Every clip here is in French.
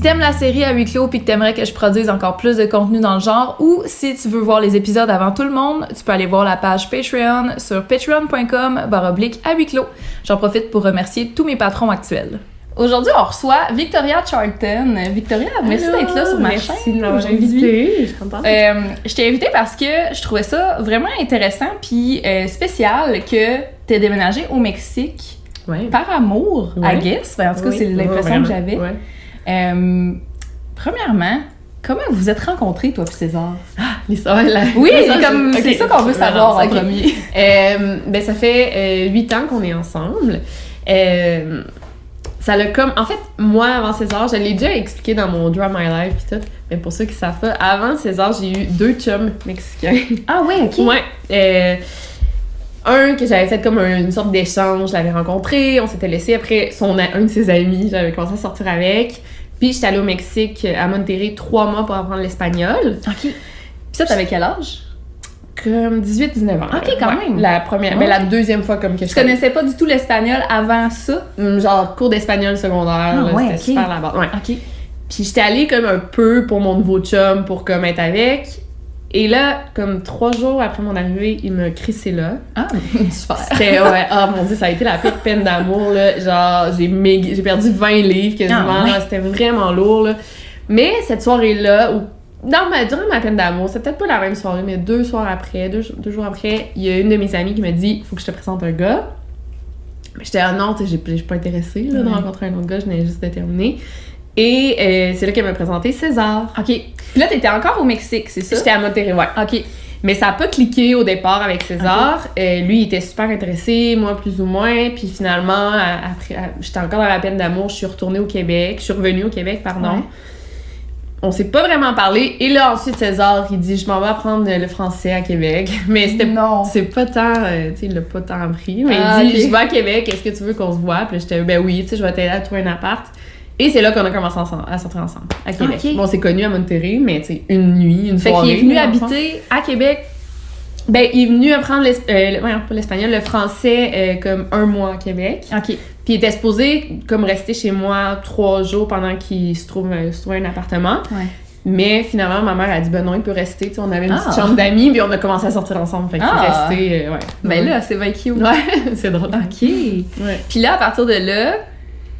t'aimes la série à huis clos puis que t'aimerais que je produise encore plus de contenu dans le genre, ou si tu veux voir les épisodes avant tout le monde, tu peux aller voir la page Patreon sur patreon.com/à huis clos. J'en profite pour remercier tous mes patrons actuels. Aujourd'hui, on reçoit Victoria Charlton. Victoria, merci d'être là sur ma chaîne. Merci de m'avoir invitée. Je suis contente. Je t'ai invitée parce que je trouvais ça vraiment intéressant puis spécial que t'aies déménagé au Mexique par amour, I guess. En tout cas, c'est l'impression que j'avais. Premièrement, comment vous vous êtes rencontrés, toi et César? L'histoire, là. Oui, c'est ça qu'on veut savoir en premier. Ça fait 8 ans qu'on est ensemble. Ça l'a comme... En fait, moi, avant César, je l'ai déjà expliqué dans mon Draw My Life pis tout, mais pour ceux qui savent pas, avant César, j'ai eu 2 chums mexicains. Ah ouais, ok. Ouais. Un que j'avais fait comme une sorte d'échange, je l'avais rencontré, on s'était laissé après un de ses amis, j'avais commencé à sortir avec. Puis j'étais allée au Mexique, à Monterrey, 3 mois pour apprendre l'espagnol. Ok. Puis ça, t'avais quel âge? Comme 18-19 ans. Ok, quand même. La première, la deuxième fois comme que je connaissais pas du tout l'espagnol avant ça? Genre cours d'espagnol secondaire, c'était super la base. Ouais. Ok. Puis j'étais allée comme un peu pour mon nouveau chum, pour comme être avec. Et là, comme 3 jours après mon arrivée, il m'a crissé là. Ah, super. C'était, mon Dieu, ça a été la pire peine d'amour, là. Genre, j'ai perdu 20 livres quasiment, là. C'était vraiment lourd, là. Mais cette soirée-là, durant ma peine d'amour, c'est peut-être pas la même soirée, mais 2 jours après, il y a une de mes amies qui m'a dit « Faut que je te présente un gars ». Mais j'étais « Ah non, je suis pas intéressée là, de rencontrer un autre gars, je venais juste de terminer ». Et c'est là qu'elle m'a présenté César. OK. Puis là, t'étais encore au Mexique, c'est ça? J'étais à Monterrey, ouais. OK. Mais ça a pas cliqué au départ avec César. Okay. Lui, il était super intéressé, moi plus ou moins. Puis finalement, après, j'étais encore dans la peine d'amour, je suis revenue au Québec. Ouais. On s'est pas vraiment parlé. Et là, ensuite, César, il dit « Je m'en vais apprendre le français à Québec. » Mais c'est pas tant... tu sais, il l'a pas tant appris. Mais il dit « Je vais à Québec, est-ce que tu veux qu'on se voit? » Puis là, j'étais « Ben oui, tu sais, je vais t'aider à trouver un appart. » Et c'est là qu'on a commencé à sortir ensemble, à Québec. Okay. Bon, on s'est connus à Monterrey, mais tu sais, une nuit, une soirée. Fait qu'il est venu habiter à Québec? Ben, il est venu apprendre pas l'espagnol, le français comme 1 mois à Québec. OK. Puis il était supposé comme rester chez moi 3 jours pendant qu'il se trouvait un appartement. Ouais. Mais finalement, ma mère a dit ben non, il peut rester. Tu sais, on avait une petite chambre d'amis, puis on a commencé à sortir ensemble. Fait qu'il est resté. Ben là, c'est bien cute. Ouais, c'est drôle. OK. Ouais. Puis là, à partir de là,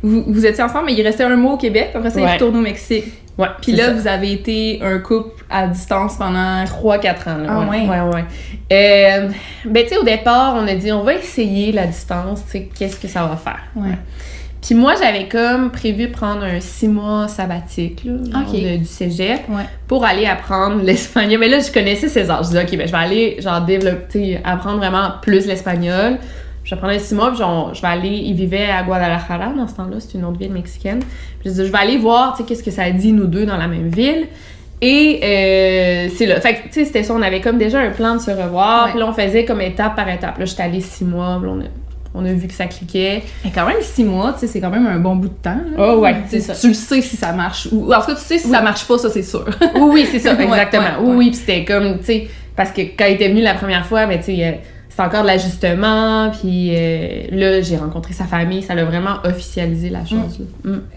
vous étiez ensemble, mais il restait 1 mois au Québec. Après ça, il est retourné au Mexique. Ouais. Puis là, vous avez été un couple à distance pendant 3-4 ans. Là, ah ouais? Ouais. Ben, tu sais, au départ, on a dit, on va essayer la distance, tu sais, qu'est-ce que ça va faire. Ouais. Puis moi, j'avais comme prévu prendre un 6 mois sabbatique, là, du cégep, pour aller apprendre l'espagnol. Mais là, je connaissais César. Je disais, OK, ben, je vais aller, genre, développer, apprendre vraiment plus l'espagnol. Je vais prendre 6 mois, puis je vais aller... Il vivait à Guadalajara dans ce temps-là, c'est une autre ville mexicaine. Puis je disais, je vais aller voir, tu sais, qu'est-ce que ça dit, nous deux, dans la même ville. Et c'est là. Fait que, tu sais, c'était ça, on avait comme déjà un plan de se revoir. Puis là, on faisait comme étape par étape. Là, j'étais allée 6 mois, puis on a vu que ça cliquait. Mais quand même, 6 mois, tu sais, c'est quand même un bon bout de temps. Oh, ouais, c'est ça. Tu le sais si ça marche. Ou en tout cas, tu sais si ça marche pas, ça, c'est sûr. Oui, c'est ça, exactement. Oui, puis c'était comme, tu sais, parce que quand il était venu la première fois, ben, tu sais... C'était encore de l'ajustement, puis là, j'ai rencontré sa famille, ça l'a vraiment officialisé la chose.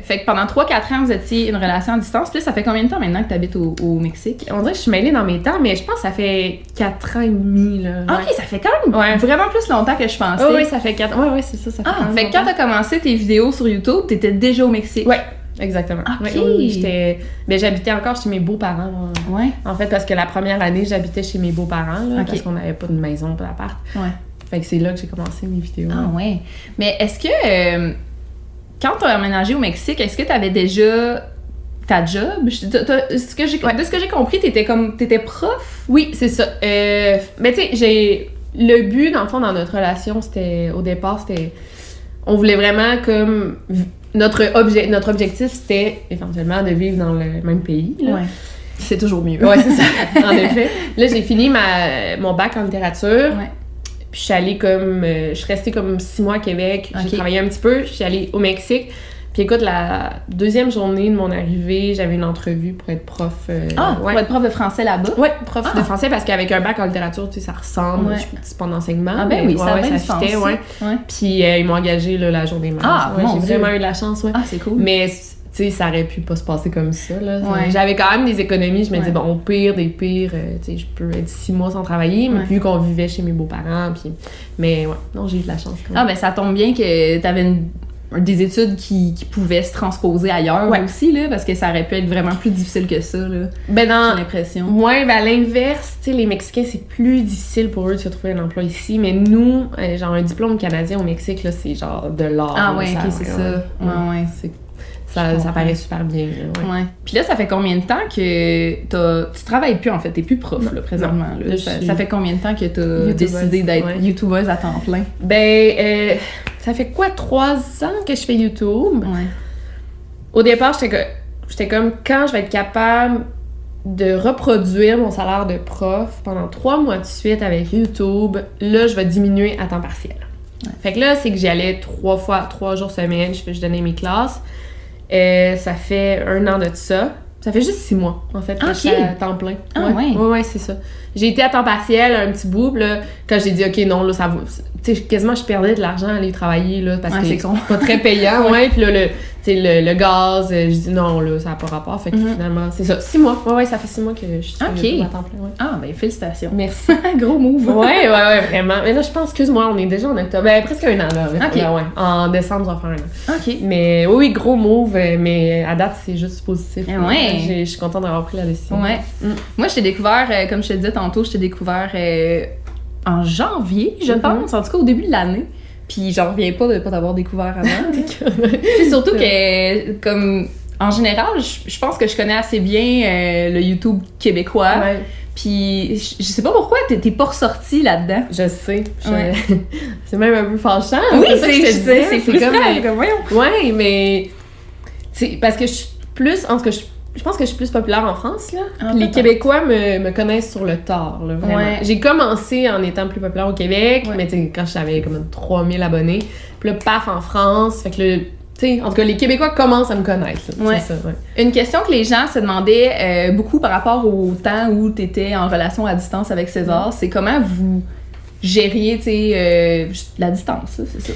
Fait que pendant 3-4 ans, vous étiez une relation à distance, puis ça fait combien de temps maintenant que tu habites au Mexique? On dirait que je suis mêlée dans mes temps, mais je pense que ça fait 4 ans et demi, là. OK, ça fait quand même vraiment plus longtemps que je pensais. Oh, oui, ça fait 4 ans. Oui, c'est ça, ça fait quand même fait que quand t'as commencé tes vidéos sur YouTube, t'étais déjà au Mexique? Ouais. Exactement. OK. Oui, j'habitais encore chez mes beaux-parents. Ouais. En fait, parce que la première année, j'habitais chez mes beaux-parents, là, parce qu'on n'avait pas de maison, pas d'appart. Ouais. Fait que c'est là que j'ai commencé mes vidéos. Ah ouais. Mais est-ce que, quand tu as emménagé au Mexique, est-ce que tu avais déjà ta job? De ce que j'ai compris, t'étais prof? Oui, c'est ça. Mais tu sais, le but, dans le fond, dans notre relation, au départ, on voulait vraiment comme... Notre objectif, c'était éventuellement de vivre dans le même pays. Là. Ouais. C'est toujours mieux. Ouais, c'est ça, en effet. Là, j'ai fini mon bac en littérature. Ouais. Puis je suis allée je suis restée comme 6 mois à Québec. J'ai travaillé un petit peu. Je suis allée au Mexique. Puis écoute, la deuxième journée de mon arrivée, j'avais une entrevue pour être prof. Pour être prof de français là-bas? Oui, prof de français, parce qu'avec un bac en littérature, tu sais, ça ressemble. Je suis pas en enseignement. Ah ben oui, ça fitait, Puis ils m'ont engagée là, la journée même. Ah, j'ai vraiment eu de la chance, Ah, c'est cool. Mais, tu tu sais, ça aurait pu pas se passer comme ça, là. J'avais quand même des économies, je me disais, bon, au pire des pires, tu sais, je peux être 6 mois sans travailler, mais vu qu'on vivait chez mes beaux-parents, puis... Mais non, j'ai eu de la chance quand même. Ah, ben ça tombe bien que t'avais des études qui pouvaient se transposer ailleurs aussi, là, parce que ça aurait pu être vraiment plus difficile que ça, là. Ben j'ai l'impression. Ouais, ben à l'inverse, tu sais, les Mexicains, c'est plus difficile pour eux de se trouver un emploi ici, mais nous, genre un diplôme canadien au Mexique, là, c'est genre de l'or. Ah ouais, ok, c'est ça. Ouais, c'est... Ça paraît super bien. Ouais. Puis là, ça fait combien de temps que tu travailles plus, en fait? T'es plus prof, là, présentement. Là. Là, ça fait combien de temps que t'as décidé d'être YouTubeuse à temps plein? Ben, ça fait quoi, 3 ans que je fais YouTube? Ouais. Au départ, j'étais comme, quand je vais être capable de reproduire mon salaire de prof pendant 3 mois de suite avec YouTube, là, je vais diminuer à temps partiel. Ouais. Fait que là, c'est que j'y allais 3 jours semaine, je donnais mes classes. Ça fait 1 an de ça. Ça fait juste 6 mois, en fait, que je suis à temps plein. Ouais, c'est ça. J'ai été à temps partiel un petit bout, là, quand j'ai dit, OK, non, là, ça va... Tu sais, quasiment, je perdais de l'argent à aller travailler, là, parce que c'est pas très payant, puis là, le gaz, je dis non, là, ça n'a pas rapport. Fait que finalement, c'est ça. 6 mois. Ouais, ça fait 6 mois que je suis à temps plein. Ah, ben, félicitations. Merci. Gros move. Ouais, vraiment. Mais là, je pense, excuse-moi, on est déjà en octobre. Ben, presque 1 an, là. Ouais. En décembre, ça va faire 1 an. OK. Mais oui, gros move, mais à date, c'est juste positif. Ouais. Je suis contente d'avoir pris la décision. Ouais. Moi, je t'ai découvert, comme je te disais tantôt, en janvier, je pense, en tout cas au début de l'année. Puis j'en reviens pas de pas t'avoir découvert avant. C'est surtout que, comme, en général, je pense que je connais assez bien le YouTube québécois. Ouais. Puis je sais pas pourquoi t'es pas ressortie là-dedans. Je sais. C'est même un peu fâchant. Oui, c'est comme voyons. Ouais, mais parce que je suis plus, en tout cas, je pense que je suis plus populaire en France, là. Les Québécois me connaissent sur le tard, là, vraiment. Ouais. J'ai commencé en étant plus populaire au Québec, mais tu sais, quand j'avais comme 3000 abonnés. Puis là, paf, en France. Fait que là, tu sais, en tout cas, les Québécois commencent à me connaître, là. Ouais. C'est ça, Une question que les gens se demandaient beaucoup par rapport au temps où t'étais en relation à distance avec César, c'est comment vous gériez, tu sais, la distance, c'est ça.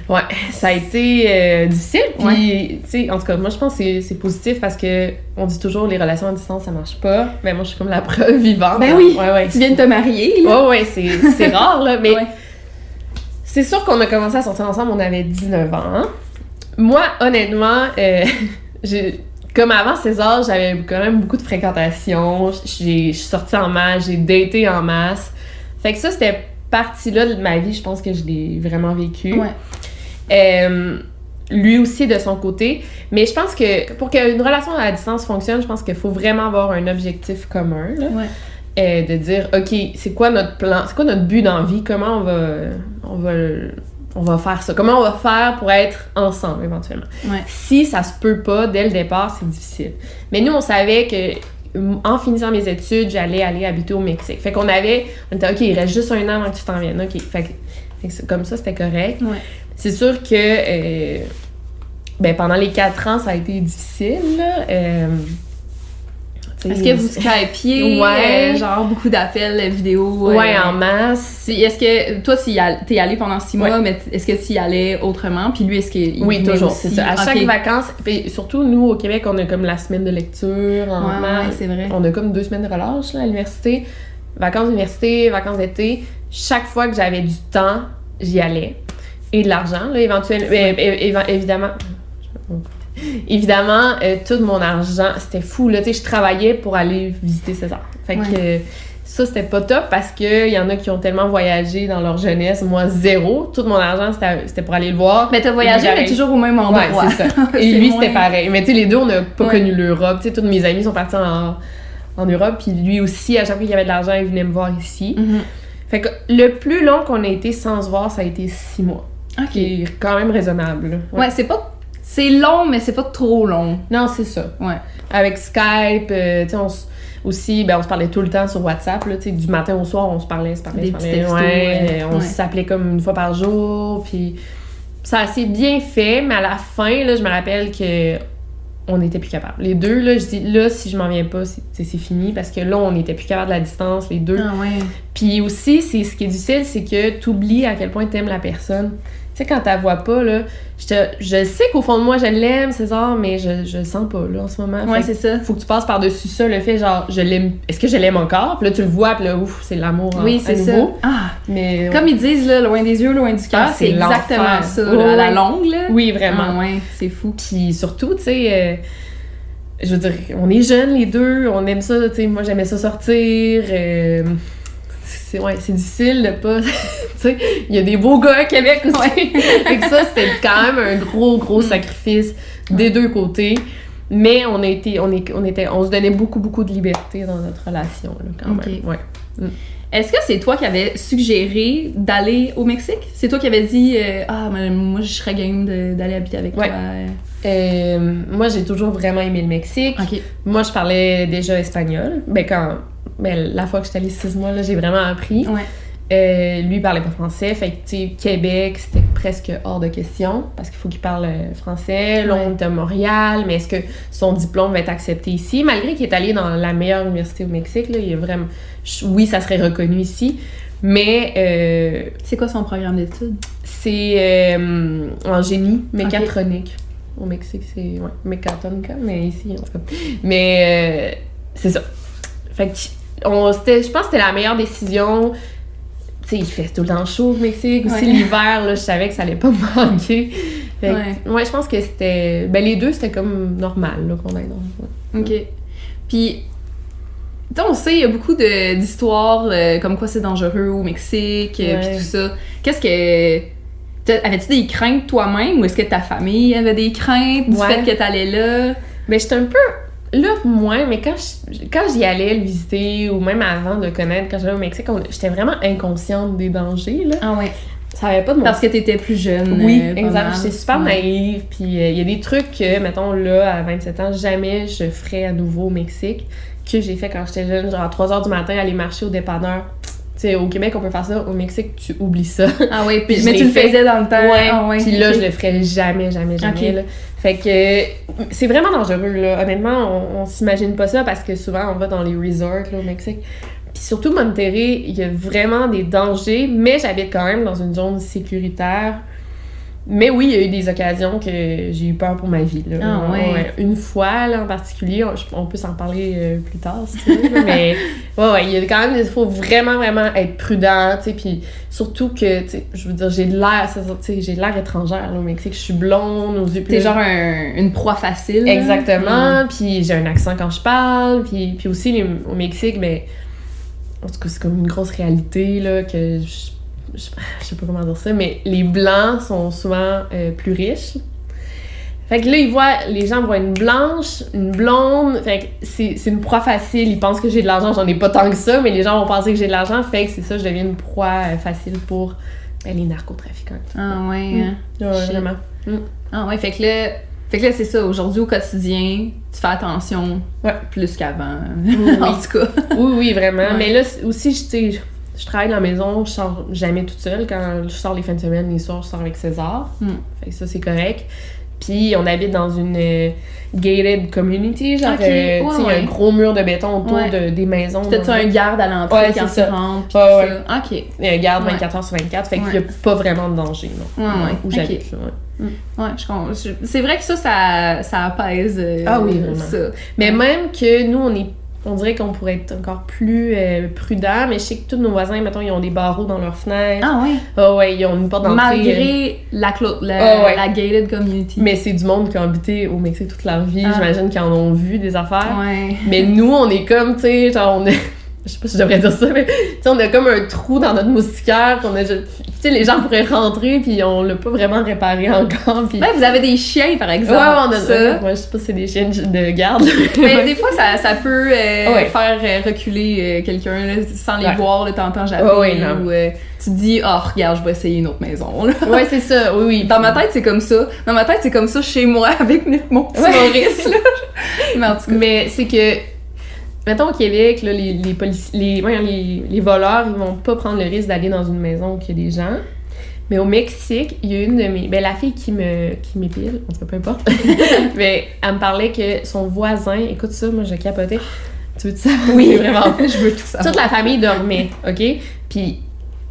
Ouais, ça a été difficile. Puis, tu sais, en tout cas, moi, je pense que c'est positif parce que on dit toujours les relations à distance, ça marche pas. Mais moi, je suis comme la preuve vivante. Ben oui, tu viens de te marier, là. Ouais, c'est rare, là. Mais c'est sûr qu'on a commencé à sortir ensemble, on avait 19 ans. Hein? Moi, honnêtement, comme avant César, j'avais quand même beaucoup de fréquentation. Je suis sortie en masse, j'ai daté en masse. Fait que ça, c'était partie-là de ma vie, je pense que je l'ai vraiment vécu. Ouais. Lui aussi, de son côté. Mais je pense que pour qu'une relation à distance fonctionne, je pense qu'il faut vraiment avoir un objectif commun. Là. Ouais. De dire, OK, c'est quoi notre plan? C'est quoi notre but dans la vie? Comment on va faire ça? Comment on va faire pour être ensemble, éventuellement? Ouais. Si ça se peut pas, dès le départ, c'est difficile. Mais nous, on savait que en finissant mes études, j'allais aller habiter au Mexique. Fait qu'on était, OK, il reste juste 1 an avant que tu t'en viennes. OK. Fait que comme ça, c'était correct. Ouais. C'est sûr que pendant les 4 ans, ça a été difficile. Est-ce que vous Skypiez? Genre beaucoup d'appels vidéo? Ouais, en masse. Est-ce que toi, t'es allé pendant 6 mois, mais est-ce que tu y allais autrement? Puis lui, est-ce qu'il Oui, toujours, aussi? C'est ça. À chaque vacances, puis surtout, nous, au Québec, on a comme la semaine de lecture en mars. C'est vrai. On a comme 2 semaines de relâche là, à l'université. Vacances d'université, vacances d'été. Chaque fois que j'avais du temps, j'y allais. Et de l'argent, là, évidemment. Évidemment, tout mon argent, c'était fou, là, tu sais, je travaillais pour aller visiter César. Fait que ça, c'était pas top parce que y en a qui ont tellement voyagé dans leur jeunesse, moi, 0. Tout mon argent, c'était pour aller le voir. Mais t'as voyagé, mais toujours au même endroit. Ouais, c'est ça. Et lui, c'était pareil. Mais tu sais, les deux, on n'a pas connu l'Europe. Tu sais, tous mes amis sont partis en Europe, puis lui aussi, à chaque fois qu'il y avait de l'argent, il venait me voir ici. Mm-hmm. Fait que le plus long qu'on a été sans se voir, ça a été 6 mois. OK. Qui est quand même raisonnable. Ouais, c'est long, mais c'est pas trop long. Non, c'est ça. Ouais. Avec Skype, tu sais, on se parlait tout le temps sur WhatsApp, là, tu sais, du matin au soir, on se parlait. Des petits textos. On s'appelait comme 1 fois par jour, puis ça a assez bien fait, mais à la fin, là, je me rappelle que on n'était plus capable. Les deux, là, je dis, là, si je m'en viens pas, c'est fini, parce que là, on n'était plus capable de la distance, les deux. Ah ouais. Puis aussi, ce qui est difficile, c'est que t'oublies à quel point t'aimes la personne. sais, quand t'as vois pas, là, je sais qu'au fond de moi, je l'aime, César, mais je le sens pas, là, en ce moment. Ouais, c'est ça. Faut que tu passes par-dessus ça, le fait, genre, je l'aime. Est-ce que je l'aime encore? Puis là, tu le vois, puis là, ouf, c'est l'amour oui, c'est à nouveau. ça. Ah! Mais, comme ils disent, là, loin des yeux, loin du cœur, c'est exactement ça, là, à la longue, là. Oui, vraiment. Ah, ouais, c'est fou. Puis surtout, tu sais... je veux dire, on est jeunes les deux, on aime ça, tu sais, moi j'aimais ça sortir, c'est difficile de pas, tu sais, il y a des beaux gars à Québec aussi, fait que ça c'était quand même un gros sacrifice des deux côtés, mais on se donnait beaucoup de liberté dans notre relation, là, quand même, ouais. Est-ce que c'est toi qui avais suggéré d'aller au Mexique? C'est toi qui avais dit moi je serais game d'aller habiter avec toi? Moi j'ai toujours vraiment aimé le Mexique. Okay. Moi je parlais déjà espagnol. La fois que j'étais allée 6 mois, là, j'ai vraiment appris. Ouais. Lui il parlait pas français, fait que tu sais, Québec c'était presque hors de question parce qu'il faut qu'il parle français. Là on est à Montréal, mais est-ce que son diplôme va être accepté ici? Malgré qu'il est allé dans la meilleure université au Mexique, là, il est vraiment... Oui, ça serait reconnu ici, mais... c'est quoi son programme d'études? C'est en génie mécatronique. Au Mexique, c'est mécatronica, mais ici, en tout cas. Mais c'est ça. Fait que je pense que c'était la meilleure décision. Tu sais, il fait tout le temps chaud au Mexique. Aussi, l'hiver, là, je savais que ça allait pas me manquer. Fait que, je pense que c'était... les deux, c'était comme normal, là, qu'on aille dans... OK. Puis... on sait, il y a beaucoup d'histoires comme quoi c'est dangereux au Mexique, puis tout ça. Qu'est-ce que... Avais-tu des craintes toi-même, ou est-ce que ta famille avait des craintes du fait que t'allais là? Mais j'étais un peu... Là, moins, mais quand j'y allais le visiter, ou même avant de le connaître, quand j'allais au Mexique, j'étais vraiment inconsciente des dangers, là. Ah ouais. Ça avait pas de Parce que t'étais plus jeune. Oui, exact. J'étais super naïve, puis il y a des trucs que, mettons, là, à 27 ans, jamais je ferais à nouveau au Mexique, que j'ai fait quand j'étais jeune, genre à 3h du matin, aller marcher au dépanneur. Tu sais, au Québec, on peut faire ça. Au Mexique, tu oublies ça. Ah oui, mais tu le faisais dans le temps. Ouais, puis là, je le ferais jamais, là. Fait que c'est vraiment dangereux, là. Honnêtement, on s'imagine pas ça parce que souvent, on va dans les resorts, là, au Mexique. Puis surtout, Monterrey, il y a vraiment des dangers, mais j'habite quand même dans une zone sécuritaire. Mais oui, il y a eu des occasions que j'ai eu peur pour ma vie, là. Ah, ouais. Une fois, là, en particulier, on peut s'en parler plus tard, si tu veux, mais il y a quand même, il faut vraiment être prudent, tu sais, puis surtout que, tu sais, je veux dire, j'ai de l'air étrangère, là, au Mexique, je suis blonde, aux yeux... T'es genre une proie facile. Exactement, puis j'ai un accent quand je parle, puis aussi, au Mexique, mais en tout cas, c'est comme une grosse réalité, là, que... Je sais pas comment dire ça, mais les Blancs sont souvent plus riches. Fait que là, les gens voient une blanche, une blonde, fait que c'est une proie facile. Ils pensent que j'ai de l'argent, j'en ai pas tant que ça, mais les gens vont penser que j'ai de l'argent, fait que c'est ça, je deviens une proie facile pour les narcotrafiquants. Ah ouais, vraiment. Ah ouais, fait que là, c'est ça, aujourd'hui, au quotidien, tu fais attention plus qu'avant, en tout cas. Oui, vraiment. Ouais. Mais là, aussi, je travaille dans la maison, je sors jamais toute seule. Quand je sors les fins de semaine, les soirs, je sors avec César. Fait que ça, c'est correct. Puis, on habite dans une gated community. Genre, tu sais, il y a un gros mur de béton autour des maisons. Peut-être un garde à l'entrée quand tu rentres. Puis ça. OK. Il y a un garde 24h/24. Fait qu'il n'y a pas vraiment de danger, non. Où j'habite, là. C'est vrai que ça apaise. Oui, vraiment. Ça. Mais même que nous, on dirait qu'on pourrait être encore plus prudent, mais je sais que tous nos voisins, mettons, ils ont des barreaux dans leurs fenêtres. Ah oui? Ah ouais, ils ont une porte d'entrée. Malgré la gated community. Mais c'est du monde qui a habité au Mexique toute leur vie. J'imagine qu'ils en ont vu des affaires. Ouais. Mais nous, on est comme, tu sais, genre, je sais pas si je devrais dire ça, mais tu sais, on a comme un trou dans notre moustiquaire qu'on a... Tu sais, les gens pourraient rentrer, puis on l'a pas vraiment réparé encore. Puis... vous avez des chiens, par exemple. Ouais, on a ça. Moi, je sais pas si c'est des chiens de garde. Mais des fois, ça peut faire reculer quelqu'un, là, sans les voir, là, t'entends jamais. Ou tu te dis, regarde, je vais essayer une autre maison. Là. Ouais, c'est ça, oui. Dans ma tête, c'est comme ça. Dans ma tête, c'est comme ça chez moi, avec mon petit Maurice, là. Mais en tout cas. Mais c'est que... Mettons au Québec, là, les voleurs, ils vont pas prendre le risque d'aller dans une maison où il y a des gens. Mais au Mexique, il y a une de mes... la fille qui m'épile, en tout cas, peu importe. Mais elle me parlait que son voisin... Écoute ça, moi, je capotais. Tu veux tout ça? Oui, vraiment. Je veux tout ça. Toute la famille dormait, OK? Puis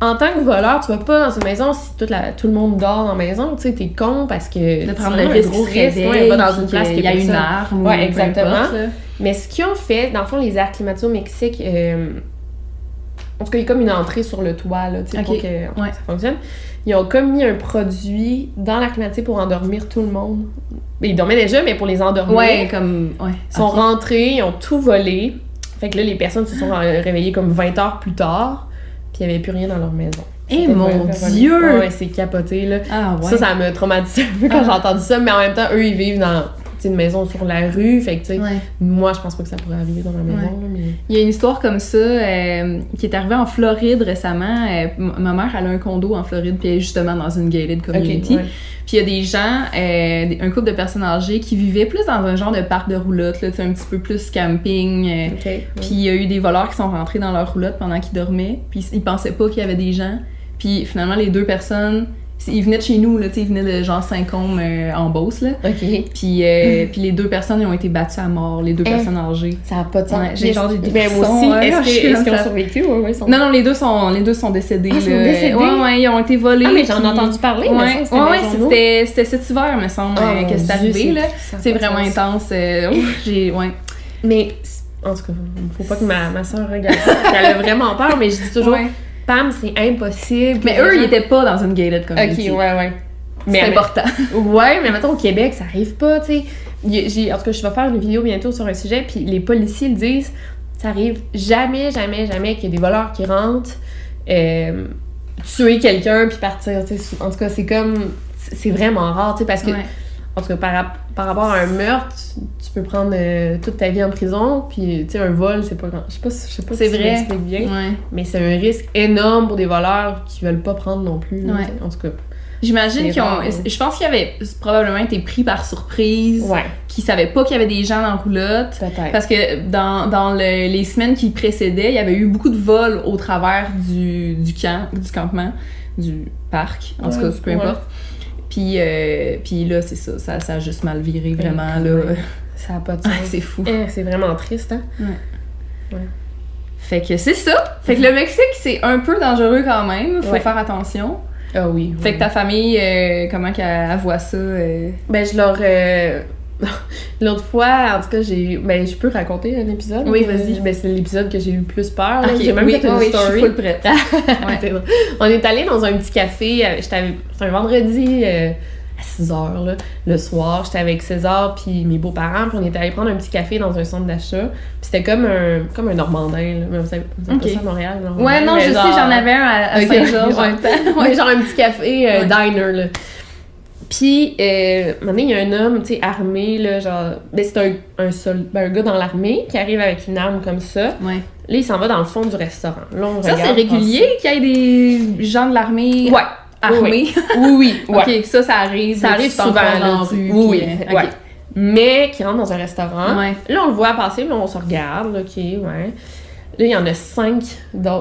en tant que voleur, tu vas pas dans une maison si tout le monde dort dans la maison, tu sais, t'es con parce que... De prendre le risque gros réveil, va dans une place qu'il y a une arme. Ouais, exactement. Mais ce qu'ils ont fait, dans le fond, les airs climatisés au Mexique, en tout cas, il y a comme une entrée sur le toit, là, tu sais, pour que ça fonctionne. Ils ont comme mis un produit dans l'air climatisé pour endormir tout le monde. Ils dormaient déjà, mais pour les endormir. Ouais, comme... Ouais. Ils sont rentrés, ils ont tout volé. Fait que là, les personnes se sont réveillées comme 20 heures plus tard, puis il n'y avait plus rien dans leur maison. Eh mon Dieu! Ouais, c'est capoté, là. Ah ouais. Ça m'a traumatisé un peu quand j'ai entendu ça, mais en même temps, eux, ils vivent dans une maison sur la rue, fait que, tu sais, moi, je pense pas que ça pourrait arriver dans ma maison, là, mais... Il y a une histoire comme ça qui est arrivée en Floride récemment. Ma mère, elle a un condo en Floride, puis elle est justement dans une gated community. Puis il y a des gens, un couple de personnes âgées qui vivaient plus dans un genre de parc de roulotte, là, un petit peu plus camping. Puis il y a eu des voleurs qui sont rentrés dans leur roulotte pendant qu'ils dormaient, puis ils pensaient pas qu'il y avait des gens. Puis finalement, les deux personnes... Ils venaient de chez nous, là, ils venaient de genre Saint-Côme en Beauce, là. Puis les deux personnes, ils ont été battues à mort, les deux personnes âgées. Ça n'a pas de sens. Ouais, j'ai genre des frissons. Aussi, est-ce qu'ils ont survécu? Non, les deux sont décédés. Ah, ils sont décédés? Ouais, ils ont été volés. Ah, mais j'en ai entendu parler, mais c'était cet hiver, me semble, que c'est arrivé, là. C'est vraiment intense. Mais, en tout cas, faut pas que ma soeur regarde ça, elle a vraiment peur, mais je dis toujours... Pam, c'est impossible. Mais eux, ils étaient pas dans une gated community. Ok, ouais. C'est important. Ouais, mais mettons au Québec, ça arrive pas, tu sais. En tout cas, je vais faire une vidéo bientôt sur un sujet, puis les policiers le disent, ça arrive jamais qu'il y ait des voleurs qui rentrent, tuer quelqu'un puis partir, tu sais. En tout cas, c'est vraiment rare, tu sais, parce que, en tout cas, par rapport à un meurtre, tu peux prendre toute ta vie en prison, puis tu sais, un vol, c'est pas grand. Je sais pas c'est si je m'explique bien, mais c'est un risque énorme pour des voleurs qui veulent pas prendre non plus. Là, en tout cas. J'imagine je pense qu'ils avaient probablement été pris par surprise, qu'ils savaient pas qu'il y avait des gens dans la roulotte. Peut-être. Parce que dans les semaines qui précédaient, il y avait eu beaucoup de vols au travers du campement, du parc, en tout cas, peu importe. Puis là, c'est ça a juste mal viré, vraiment, là. Ça a pas de sens. C'est fou. C'est vraiment triste, hein? Ouais. Fait que c'est ça. Fait que le Mexique, c'est un peu dangereux quand même. Faut faire attention. Ah oui. Fait que ta famille, comment qu'elle voit ça? Ben, je leur... L'autre fois, en tout cas, je peux raconter un épisode? Oui, vas-y. C'est l'épisode que j'ai eu le plus peur. Okay, j'ai même fait une story. Je suis full prête. On est allé dans un petit café. C'était un vendredi à 6h, là, le soir. J'étais avec César puis mes beaux-parents. Puis on était allé prendre un petit café dans un centre d'achat. Puis c'était comme un Normandin. Là. Vous savez pas ça à Montréal? Ouais, non, je sais, j'en avais un à Saint-Georges. Ouais, genre un petit café diner, là. Puis, maintenant, il y a un homme, tu sais, armé, là, genre... Ben, c'est un gars dans l'armée qui arrive avec une arme comme ça. Ouais. Là, il s'en va dans le fond du restaurant. Là, on ça, c'est régulier qu'il y ait des gens de l'armée armés? Oui. OK, ça arrive. Ça arrive souvent, dans la rue. Oui. Mais qui rentre dans un restaurant. Là, on le voit passer, là, on se regarde, OK, Là, il y en a 5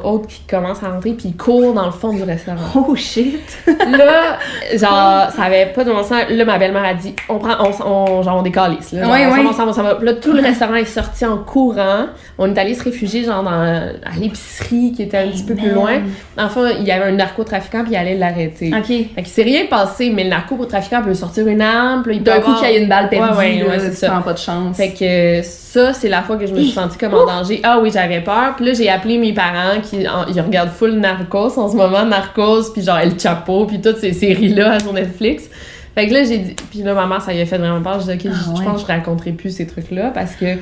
autres qui commencent à rentrer, puis ils courent dans le fond du restaurant. Oh shit! Là, genre, ça avait pas de bon sens. Là, ma belle-mère a dit, on décalisse. Là, on s'en va. Là, tout le restaurant est sorti en courant. On est allé se réfugier, genre, à l'épicerie qui était un petit peu plus loin. Enfin, il y avait un narcotrafiquant, puis il allait l'arrêter. OK. Fait qu'il s'est rien passé, mais le narcotrafiquant peut sortir une arme, puis d'un coup, qu'il y a une balle perdue, c'est ça. Prends pas de chance. Fait que ça, c'est la fois que je me suis sentie comme en danger. Ah oui, j'avais peur. Puis là, j'ai appelé mes parents ils regardent full Narcos en ce moment, Narcos, puis genre El Chapo, puis toutes ces séries-là sur Netflix. Fait que là, j'ai dit... Puis là, maman, ça lui a fait vraiment peur. J'ai dit, OK, je pense que je raconterai plus ces trucs-là parce que, tu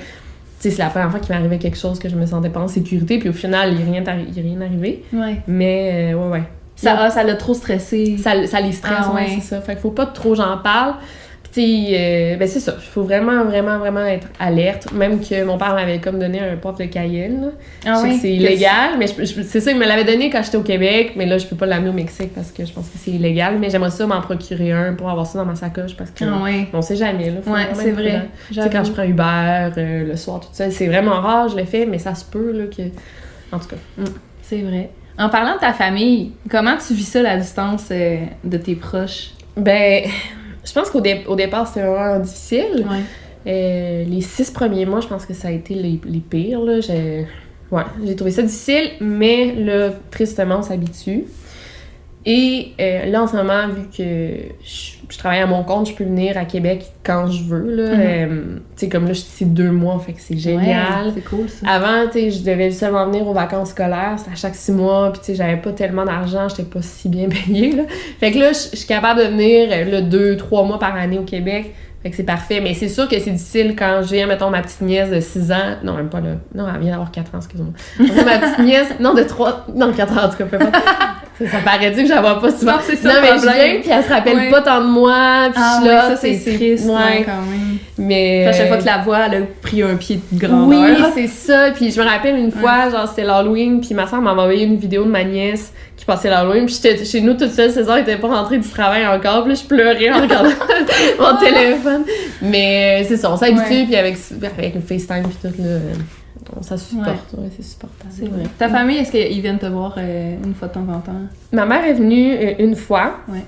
sais, c'est la première fois qu'il m'arrivait quelque chose que je me sentais pas en sécurité, puis au final, il n'y a rien arrivé. Ouais. Mais, Ça l'a trop stressé. Ça les stresse, c'est ça. Fait qu'il faut pas trop j'en parle. Ben c'est ça, il faut vraiment être alerte. Même que mon père m'avait comme donné un porte de Cayenne. Je sais que c'est illégal, mais c'est ça, il me l'avait donné quand j'étais au Québec, mais là, je peux pas l'amener au Mexique parce que je pense que c'est illégal. Mais j'aimerais ça m'en procurer un pour avoir ça dans ma sacoche parce que on sait jamais. Là, c'est vrai. Tu sais, quand je prends Uber le soir, tout ça, c'est vraiment rare, je le fais, mais ça se peut, là, que... En tout cas. C'est vrai. En parlant de ta famille, comment tu vis ça, la distance de tes proches? Ben... Je pense qu'au départ, c'était vraiment difficile. Les 6 premiers mois, je pense que ça a été les pires. Là. Ouais, j'ai trouvé ça difficile, mais là, tristement, on s'habitue. Et là, en ce moment, vu que je travaille à mon compte, je peux venir à Québec quand je veux, là. Tu sais, comme là, je suis ici 2 mois, fait que c'est génial. Ouais, c'est cool, ça. Avant, tu sais, je devais seulement venir aux vacances scolaires, c'était à chaque 6 mois, puis tu sais, j'avais pas tellement d'argent, j'étais pas si bien payée, là. Fait que là, je suis capable de venir, là, 2-3 mois par année au Québec. Fait que c'est parfait, mais c'est sûr que c'est difficile quand j'ai, mettons, ma petite nièce de 6 ans. Non, même pas là. Non, elle vient d'avoir 4 ans, excuse-moi. Ma petite nièce, non, de 3... Non, 4 ans, en tout cas, peu pas. Ça paraît dire que j'en vois pas souvent. Non, c'est ça, non, mais je viens, puis elle se rappelle pas tant de moi, puis je suis là, ça, c'est triste, ouais, quand même. Mais... À chaque fois que la voix, elle a pris un pied de grandeur. Oui, c'est ça. Puis je me rappelle une fois, genre, c'était l'Halloween, puis ma soeur m'a envoyé une vidéo de ma nièce qui passait l'Halloween, puis j'étais chez nous toute seule, César était pas rentré du travail encore, puis là, je pleurais en regardant mon téléphone. Mais c'est ça, on s'habitue, puis avec le FaceTime, puis tout, là... Ça supporte, ouais, c'est supportable. C'est vrai. Ta famille, est-ce qu'ils viennent te voir une fois de temps en temps? Ma mère est venue une fois. Ouais.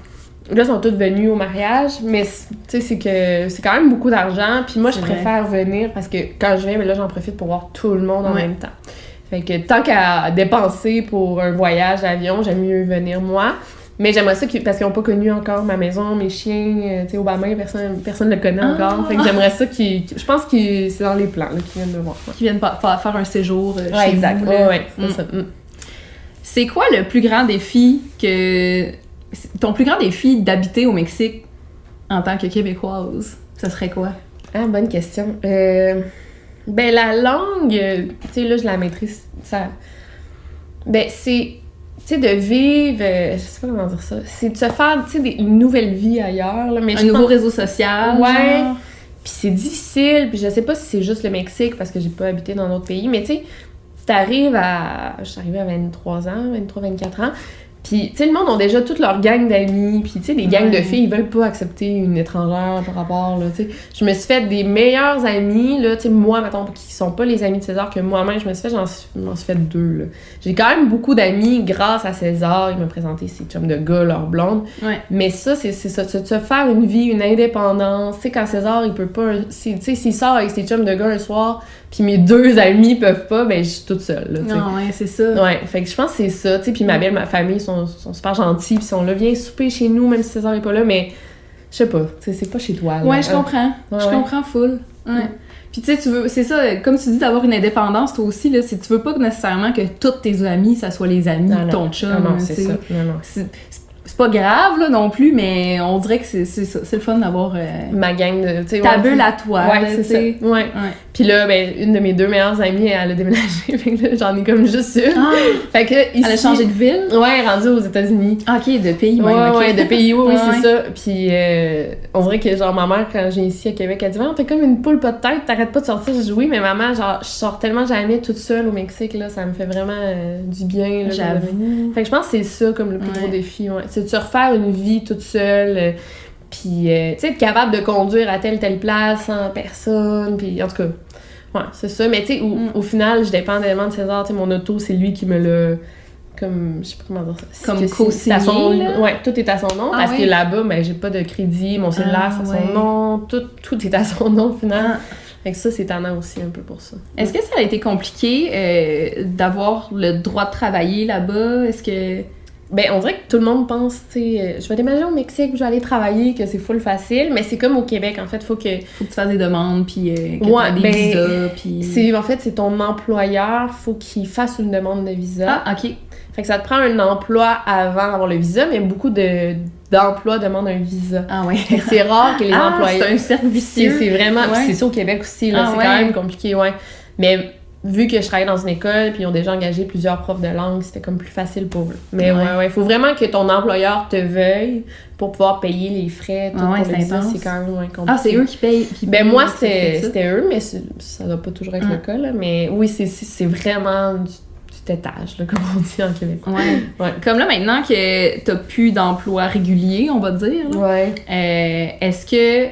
Là, ils sont toutes venues au mariage, mais tu sais, c'est que c'est quand même beaucoup d'argent. Puis moi, je préfère venir parce que quand je viens, là, j'en profite pour voir tout le monde en même temps. Fait que tant qu'à dépenser pour un voyage d'avion, j'aime mieux venir moi. Mais j'aimerais ça parce qu'ils n'ont pas connu encore ma maison, mes chiens, tu sais, Obama, personne ne le connaît encore. Fait que j'aimerais ça je pense que c'est dans les plans, là, qu'ils viennent me voir. Qu'ils viennent faire un séjour chez vous. Exact. Ouais, c'est ça. C'est quoi le plus grand défi ton plus grand défi d'habiter au Mexique en tant que Québécoise? Ça serait quoi? Ah, bonne question. Ben, la langue, tu sais, là, je la maîtrise. Ça... Ben, c'est... Tu sais, de vivre, je sais pas comment dire ça, c'est de se faire, tu sais, une nouvelle vie ailleurs. Là, mais un nouveau réseau social. Ouais. Genre. Puis c'est difficile, puis je sais pas si c'est juste le Mexique parce que j'ai pas habité dans d'autres pays, mais tu sais, j'arrive à 23 ans, 24 ans, puis tu sais, le monde ont déjà toute leur gang d'amis, puis tu sais, des gangs de filles, ils veulent pas accepter une étrangère par rapport, là, tu sais. Je me suis fait des meilleurs amis, là, tu sais, moi, mettons, qui sont pas les amis de César que moi-même, j'en suis fait 2, là. J'ai quand même beaucoup d'amis grâce à César, il m'a présenté ses chums de gars, leurs blondes. Ouais. Mais ça, c'est ça, de se faire une vie, une indépendance, tu sais, quand César, il peut pas, tu sais, s'il sort avec ses chums de gars un soir, puis mes 2 amis peuvent pas, ben, je suis toute seule, là, tu sais. Non, ouais, c'est ça. Ouais, fait que je pense que c'est ça, tu sais, puis ma famille sont super gentils, puis sont là, viens souper chez nous, même si César est pas là, mais je sais pas, tu sais, c'est pas chez toi, là. Ouais, je comprends. Ouais, je comprends full. Ouais. Puis tu sais, tu veux, c'est ça, comme tu dis, d'avoir une indépendance, toi aussi, là, tu veux pas nécessairement que tous tes amis, ça soit les amis de ton chum. Non, c'est ça. Non. C'est pas grave, là, non plus, mais on dirait que c'est ça. C'est le fun d'avoir ma gang de... Tu sais, ta bulle à toi. Ouais, là, c'est ça. Ouais. Puis là, ben, une de mes 2 meilleures amies, elle a déménagé, fait que là, j'en ai comme juste une. Ah, fait que ici... Elle a changé de ville? Ouais, elle est rendue aux États-Unis. OK, de pays, ouais, de pays, oui, c'est ça. Puis on dirait que, genre, ma mère, quand j'ai ici à Québec, elle dit « t'es comme une poule pas de tête, t'arrêtes pas de sortir. » Je dis « Oui, mais maman, genre, je sors tellement jamais toute seule au Mexique, là, ça me fait vraiment du bien. » J'avoue. Fait que je pense que c'est ça, comme le plus gros défi, ouais. C'est de se refaire une vie toute seule, puis, tu sais, être capable de conduire à telle place sans personne, puis en tout cas... Ouais, c'est ça. Mais tu sais, au final, je dépends tellement de César. Tu sais, mon auto, c'est lui qui me l'a... Comme... Je sais pas comment dire ça. Comme co-signé, là? Ouais, tout est à son nom. Parce que là-bas, ben, j'ai pas de crédit. Mon cellulaire, c'est à son nom. Tout est à son nom, au final. Fait que ça, c'est tannant aussi un peu pour ça. Est-ce que ça a été compliqué d'avoir le droit de travailler là-bas? Est-ce que... Ben, on dirait que tout le monde pense, tu sais, je vais déménager au Mexique, je vais aller travailler, que c'est full facile, mais c'est comme au Québec, en fait, faut que tu fasses des demandes, puis que tu aies des visas, puis... En fait, c'est ton employeur, faut qu'il fasse une demande de visa. Ah, OK. Fait que ça te prend un emploi avant d'avoir le visa, mais beaucoup d'emplois demandent un visa. Ah ouais. Fait que c'est rare que les employés... c'est un cercle vicieux. C'est vraiment... C'est ça au Québec aussi, là, c'est quand même compliqué, ouais. Mais... Vu que je travaillais dans une école, puis ils ont déjà engagé plusieurs profs de langue, c'était comme plus facile pour eux. Mais ouais, faut vraiment que ton employeur te veuille pour pouvoir payer les frais. Tout pour le visa, c'est quand même compliqué. Ah, c'est eux qui payent? Ben moi, c'était eux, mais ça doit pas toujours être le cas, là. Mais oui, c'est vraiment du tétage, là, comme on dit en Québec. Ouais. Comme là, maintenant que t'as plus d'emploi régulier, on va dire, là, est-ce que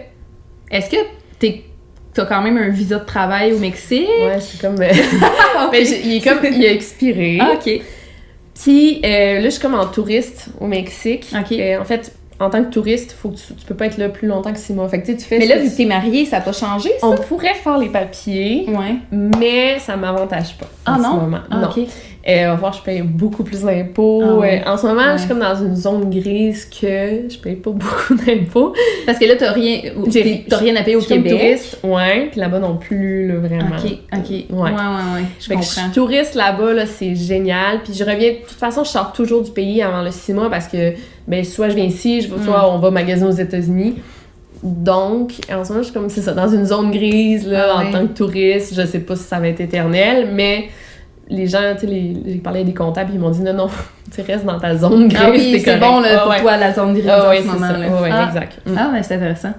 t'as quand même un visa de travail au Mexique? Ouais, c'est comme... il a expiré. Ah, OK. Puis là, je suis comme en touriste au Mexique. OK. En fait, en tant que touriste, faut que tu peux pas être là plus longtemps que 6 mois. Fait que tu fais. Mais là, vu que t'es mariée, ça n'a pas changé, ça? On pourrait faire les papiers, mais ça m'avantage pas. Ah non? Ce moment. Ah, non. OK. Va voir, je paye beaucoup plus d'impôts. En ce moment, je suis comme dans une zone grise que je paye pas beaucoup d'impôts. Parce que là, t'as rien à payer au Québec. Touriste, puis là-bas non plus, là, vraiment. OK. Ouais. Je comprends. Je suis touriste là-bas, là, c'est génial. Puis je reviens, de toute façon, je sors toujours du pays avant le 6 mois parce que, soit je viens ici, soit on va magasiner aux États-Unis. Donc, en ce moment, je suis comme, c'est ça, dans une zone grise, là, en tant que touriste. Je sais pas si ça va être éternel, mais les gens, tu sais, j'ai parlé à des comptables, ils m'ont dit non, tu restes dans ta zone grise. Ah oui, c'est bon là, pour toi, la zone grise en ce moment. Oui, exact. Ah, mais c'est intéressant.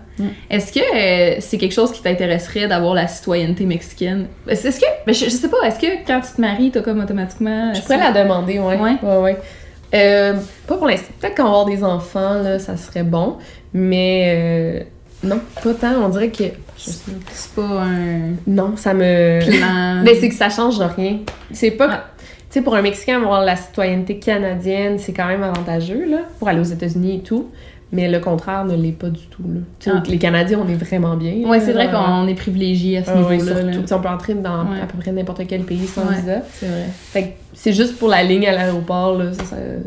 Est-ce que c'est quelque chose qui t'intéresserait d'avoir la citoyenneté mexicaine? Est-ce que, je sais pas, est-ce que quand tu te maries, t'as comme automatiquement... Je pourrais la demander, ouais. Pas pour l'instant. Peut-être qu'on va avoir des enfants, là, ça serait bon, mais... non, pas tant. On dirait que... C'est pas un... Non, ça me... Plan... Mais c'est que ça change rien. C'est pas... Tu sais, pour un Mexicain, avoir la citoyenneté canadienne, c'est quand même avantageux, là, pour aller aux États-Unis et tout. Mais le contraire ne l'est pas du tout, là. Les Canadiens, on est vraiment bien. Ouais, c'est vrai qu'on est privilégiés à ce niveau-là. Surtout, on peut entrer dans à peu près n'importe quel pays sans visa. C'est vrai. Fait que c'est juste pour la ligne à l'aéroport, là.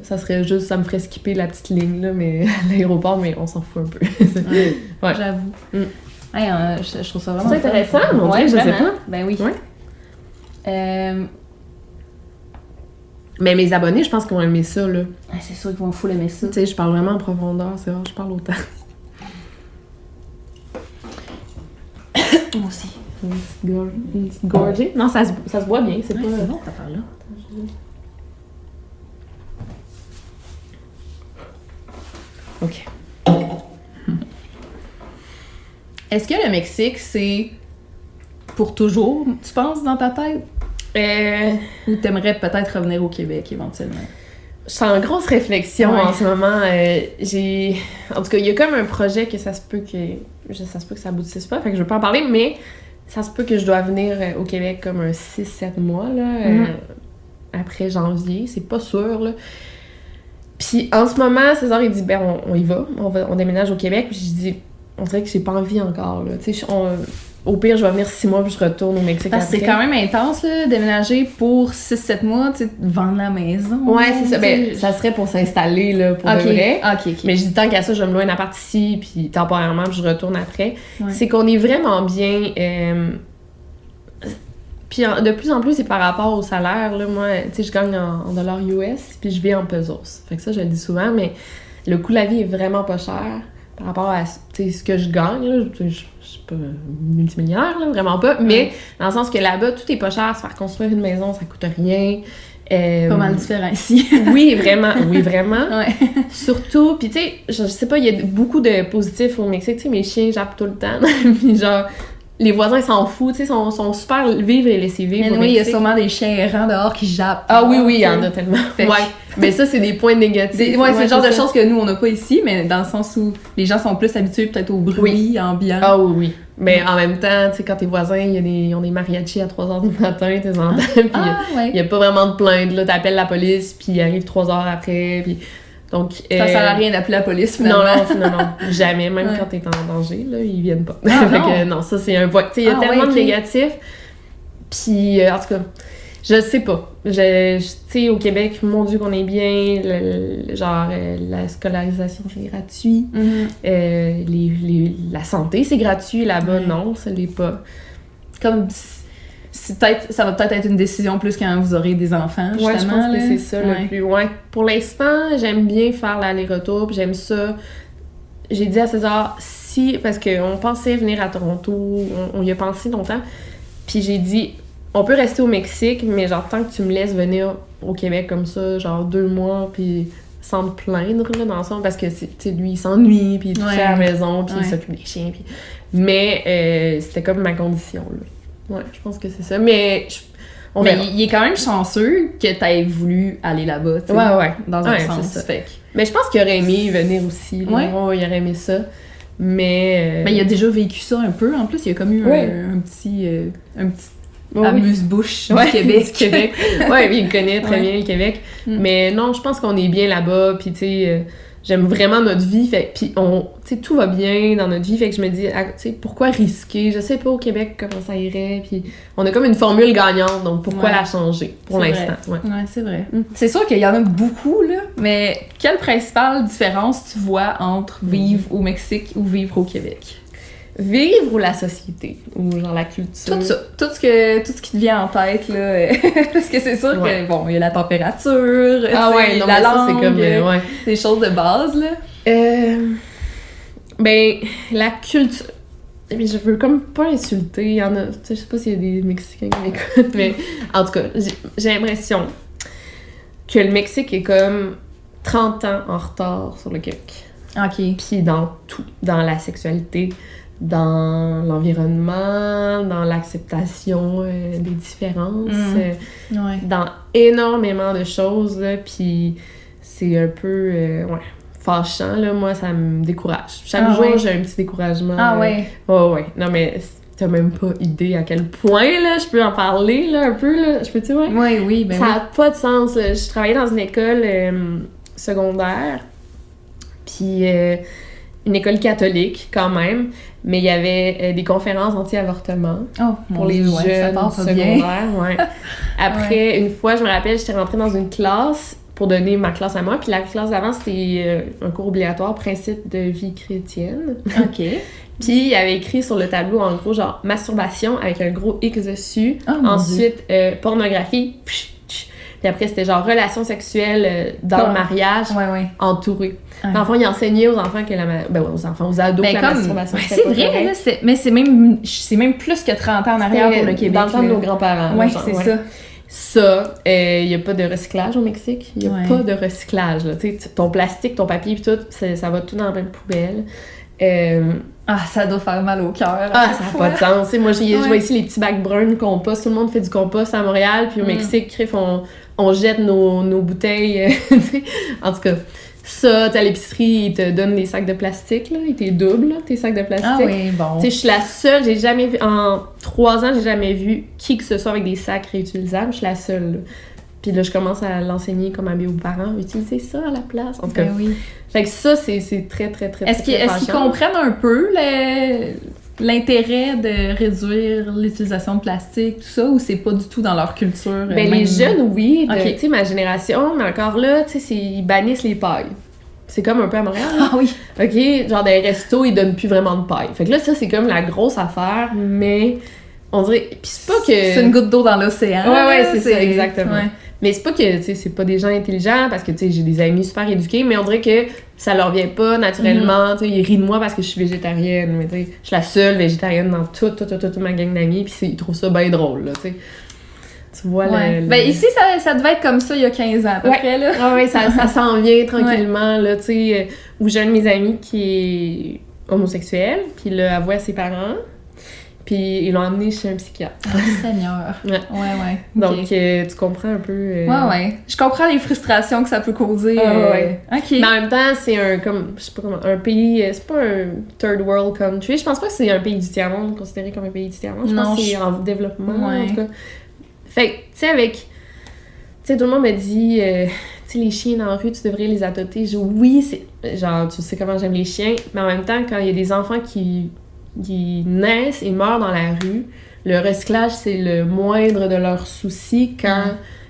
Ça serait juste... Ça me ferait skipper la petite ligne, là, mais à l'aéroport, mais on s'en fout un peu. J'avoue. Hey, je trouve ça vraiment... C'est intéressant, mon Dieu, je sais pas. Ben oui. Mais mes abonnés, je pense qu'ils vont aimer ça, là. C'est sûr qu'ils vont full aimer ça. Tu sais, je parle vraiment en profondeur, c'est vrai, je parle autant. Moi aussi. Une petite gorgée. Non, ça se boit bien, c'est pas... C'est bon, cette affaire-là. OK. Est-ce que le Mexique, c'est pour toujours, tu penses, dans ta tête? Ou t'aimerais peut-être revenir au Québec, éventuellement? Je suis en grosse réflexion en ce moment. En tout cas, il y a comme un projet que ça se peut que ça aboutisse pas, fait que je veux pas en parler, mais ça se peut que je dois venir au Québec comme un 6-7 mois, là, après janvier. C'est pas sûr, là. Puis en ce moment, César, il dit, on y va, on déménage au Québec. Puis je dis, on dirait que j'ai pas envie encore, là. Tu sais, au pire, je vais venir 6 mois puis je retourne au Mexique après. C'est quand même intense, là, déménager pour 6-7 mois, tu sais, vendre la maison. Ouais, c'est ça. Ben, ça serait pour s'installer, là, pour de vrai. OK. Mais je dis, tant qu'à ça, je vais me louer un appart ici, puis temporairement, puis je retourne après. Ouais. C'est qu'on est vraiment bien... Puis de plus en plus, c'est par rapport au salaire, là. Moi, tu sais, je gagne en dollars US, puis je vis en pesos. Fait que ça, je le dis souvent, mais le coût de la vie est vraiment pas cher par rapport à ce que je gagne, là. Je suis pas multimillionnaire, là, vraiment pas, mais dans le sens que là-bas, tout est pas cher. Se faire construire une maison, ça coûte rien. Pas mal différent ici. Oui, vraiment. Ouais. Surtout, puis tu sais, je sais pas, il y a beaucoup de positifs au Mexique. Tu sais, mes chiens jappent tout le temps, puis genre... Les voisins s'en foutent, tu sais, sont super vivre et laisser vivre. Mais oui, il y a sûrement des chiens errants dehors qui jappent. Ah oui, il y en a tellement. Ouais. Mais ça, c'est des points négatifs. C'est le genre de choses que nous, on n'a pas ici, mais dans le sens où les gens sont plus habitués peut-être au bruit ambiant. Ah oui. Mais en même temps, tu sais, quand tes voisins, ils ont des mariachis à 3h du matin, tes entends, puis il y a pas vraiment de plainte, là, t'appelles la police, puis ils arrivent 3 heures après, puis... Donc, ça sert à rien d'appeler la police, finalement. Non, jamais. Même quand t'es en danger, là, ils viennent pas. Fait que, ça, c'est un voie. Tu sais, il y a tellement de négatifs. Puis, en tout cas, je sais pas. Tu sais, au Québec, mon Dieu, qu'on est bien. La scolarisation, c'est gratuit. La santé, c'est gratuit. Là-bas, non, ça l'est pas. Comme... ça va peut-être être une décision plus quand vous aurez des enfants, justement. Ouais, je pense que c'est ça le plus... Ouais. Pour l'instant, j'aime bien faire l'aller-retour, puis j'aime ça. J'ai dit à César, parce qu'on pensait venir à Toronto, on y a pensé longtemps, puis j'ai dit, on peut rester au Mexique, mais genre, tant que tu me laisses venir au Québec comme ça, genre 2 mois, puis sans me plaindre, là, dans le sens, parce que, tu sais, lui, il s'ennuie, puis il touche à la maison, puis il s'occupe des chiens, puis... Mais c'était comme ma condition, là. Ouais, je pense que c'est ça. Mais il est quand même chanceux que t'aies voulu aller là-bas, tu sais. Ouais. Dans un sens. Fait. Mais je pense qu'il aurait aimé venir aussi. Là. Ouais, il aurait aimé ça. Mais... Mais il a déjà vécu ça un peu. En plus, il a comme eu un petit amuse-bouche du Québec. Du Québec. Ouais, il connaît très bien le Québec. Mais non, je pense qu'on est bien là-bas, puis tu sais, j'aime vraiment notre vie, fait puis tu sais, tout va bien dans notre vie, fait que je me dis, tu sais, pourquoi risquer? Je sais pas au Québec comment ça irait, puis on a comme une formule gagnante, donc pourquoi la changer pour l'instant? Ouais, c'est vrai. C'est sûr qu'il y en a beaucoup, là, mais quelle principale différence tu vois entre vivre au Mexique ou vivre au Québec? Vivre ou la société? Ou genre la culture? Tout ça. Tout ce qui te vient en tête, là. Parce que c'est sûr que, bon, il y a la température, la langue, ça, c'est comme, des choses de base, là. Ben, la culture... Mais je veux comme pas insulter. Il y en a... Tu sais, je sais pas s'il y a des Mexicains qui m'écoutent, mais en tout cas, j'ai l'impression que le Mexique est comme 30 ans en retard sur le Québec. OK. Puis dans tout. Dans la sexualité, dans l'environnement, dans l'acceptation des différences, dans énormément de choses, là, puis c'est un peu fâchant, là, moi, ça me décourage. Chaque jour, j'ai un petit découragement. ouais? Ouais. Non, mais t'as même pas idée à quel point, là, je peux en parler, là, un peu, là. Je peux-tu, Oui, ben ça a pas de sens, là. Je travaillais dans une école secondaire, puis une école catholique, quand même, mais il y avait des conférences anti-avortement pour les jeunes secondaires. Ouais. Après, une fois, je me rappelle, j'étais rentrée dans une classe pour donner ma classe à moi, puis la classe d'avant, c'était un cours obligatoire, principe de vie chrétienne. OK. Puis il y avait écrit sur le tableau, en gros, genre masturbation avec un gros X dessus. Ensuite, pornographie. Puis après, c'était genre relations sexuelles dans le mariage, entouré. Dans le fond, il enseignait aux enfants que aux ados que la masturbation. C'est vrai, là, mais c'est même plus que 30 ans en arrière pour le Québec. Dans le temps de nos grands-parents. Oui, c'est ça. Ça, il n'y a pas de recyclage au Mexique. Il n'y a pas de recyclage. Là. Ton plastique, ton papier, puis tout, ça va tout dans la même poubelle. Ça doit faire mal au cœur. Ça n'a pas de sens. T'sais, moi, je vois ici les petits bacs bruns compost. Tout le monde fait du compost à Montréal. Puis au Mexique, on jette nos bouteilles. En tout cas, ça, à l'épicerie, ils te donnent des sacs de plastique. Là. Ils te doublent, tes sacs de plastique. Ah oui, bon. Je suis la seule. J'ai jamais vu... En 3 ans, j'ai jamais vu qui que ce soit avec des sacs réutilisables. Je suis la seule. Là. Puis là, je commence à l'enseigner comme à mes parents. Utiliser ça à la place. En tout cas, fait que ça, c'est très, très, très, Est-ce qu'ils comprennent un peu l'intérêt de réduire l'utilisation de plastique, tout ça, ou c'est pas du tout dans leur culture? Les jeunes, oui. Tu sais, ma génération, mais encore là, tu sais, ils bannissent les pailles. C'est comme un peu à Montréal. Ah oui. OK, genre dans les restos, ils donnent plus vraiment de paille. Fait que là, ça, c'est comme la grosse affaire, mais on dirait... Puis c'est pas que... C'est une goutte d'eau dans l'océan. Ouais, c'est ça, exactement. Ouais. Mais c'est pas que, tu sais, c'est pas des gens intelligents, parce que, tu sais, j'ai des amis super éduqués, mais on dirait que ça leur vient pas naturellement. Tu sais, ils rient de moi parce que je suis végétarienne, mais tu sais, je suis la seule végétarienne dans toute ma gang d'amis, puis ils trouvent ça bien drôle, là, tu sais. Tu vois, ici, ça devait être comme ça il y a 15 ans, à peu près, là. Ça s'en vient tranquillement, là, tu sais, où j'ai un de mes amis qui est homosexuel, puis il l'a avoué à ses parents. Puis ils l'ont emmené chez un psychiatre. Oh, Seigneur! Ouais. Donc, tu comprends un peu... Ouais. Je comprends les frustrations que ça peut causer. OK. Mais en même temps, c'est un pays... c'est pas un third world country. Je pense pas que c'est un pays du tiers-monde, considéré comme un pays du tiers-monde. Je pense que c'est en développement, en tout cas. Fait que, tu sais, avec... Tu sais, tout le monde me dit... tu sais, les chiens dans la rue, tu devrais les adopter. Oui, c'est... Genre, tu sais comment j'aime les chiens. Mais en même temps, quand il y a des enfants qui naissent et meurent dans la rue, le recyclage, c'est le moindre de leurs soucis quand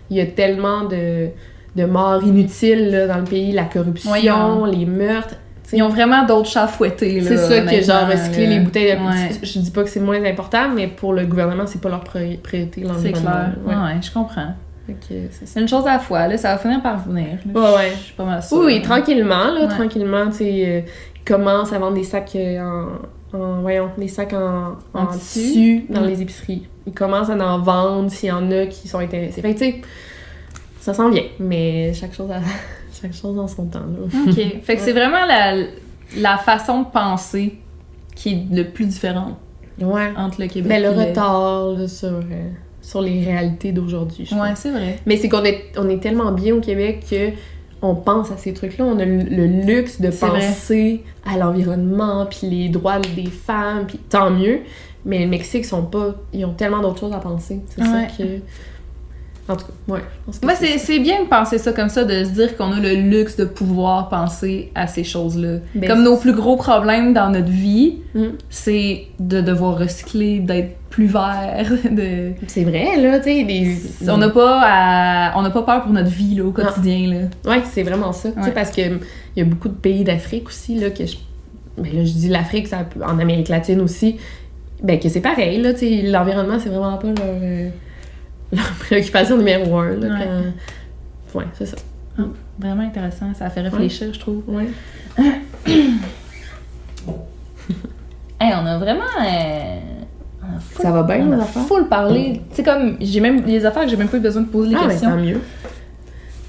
il y a tellement de morts inutiles là, dans le pays, la corruption, les meurtres. T'sais. Ils ont vraiment d'autres chats à fouetter. C'est ça que genre recycler les bouteilles. Je dis pas que c'est moins important, mais pour le gouvernement, c'est pas leur priorité, l'environnement. C'est clair. Ouais, je comprends. C'est une chose à la fois, là, ça va finir par venir. Là. Ouais. Je suis pas mal sûre. Oui, tranquillement, tranquillement, tu sais, ils commencent à vendre des sacs des sacs en tissu dans les épiceries. Ils commencent à en vendre s'il y en a qui sont intéressés. Fait que, tu sais, ça s'en vient, mais chaque chose dans son temps, là. OK. Fait que c'est vraiment la façon de penser qui est le plus différente entre le Québec et le retard là, sur les réalités d'aujourd'hui, je pense. Ouais, c'est vrai. Mais c'est qu'on est tellement bien au Québec que on pense à ces trucs-là, on a le luxe de penser à l'environnement, puis les droits des femmes, puis tant mieux. Mais le Mexique, ils ont tellement d'autres choses à penser. C'est ça que... En tout cas, je pense que c'est bien de penser ça comme ça, de se dire qu'on a le luxe de pouvoir penser à ces choses-là. Comme nos plus gros problèmes dans notre vie, c'est de devoir recycler, d'être plus vert, de... C'est vrai, là, tu sais, on n'a pas peur pour notre vie, là, au quotidien, là. Ouais, c'est vraiment ça. Tu sais, parce que il y a beaucoup de pays d'Afrique aussi, là, ben là, je dis l'Afrique, en Amérique latine aussi, ben que c'est pareil, là, tu sais, l'environnement, c'est vraiment pas leur préoccupation numéro 1, là, quand... Ouais, c'est ça. Vraiment intéressant, ça a fait réfléchir, je trouve. Ouais. Hey, on a vraiment... ça va bien, on a full parler. Tu sais, comme, j'ai même des affaires que j'ai même pas eu besoin de poser des questions. Tant mieux.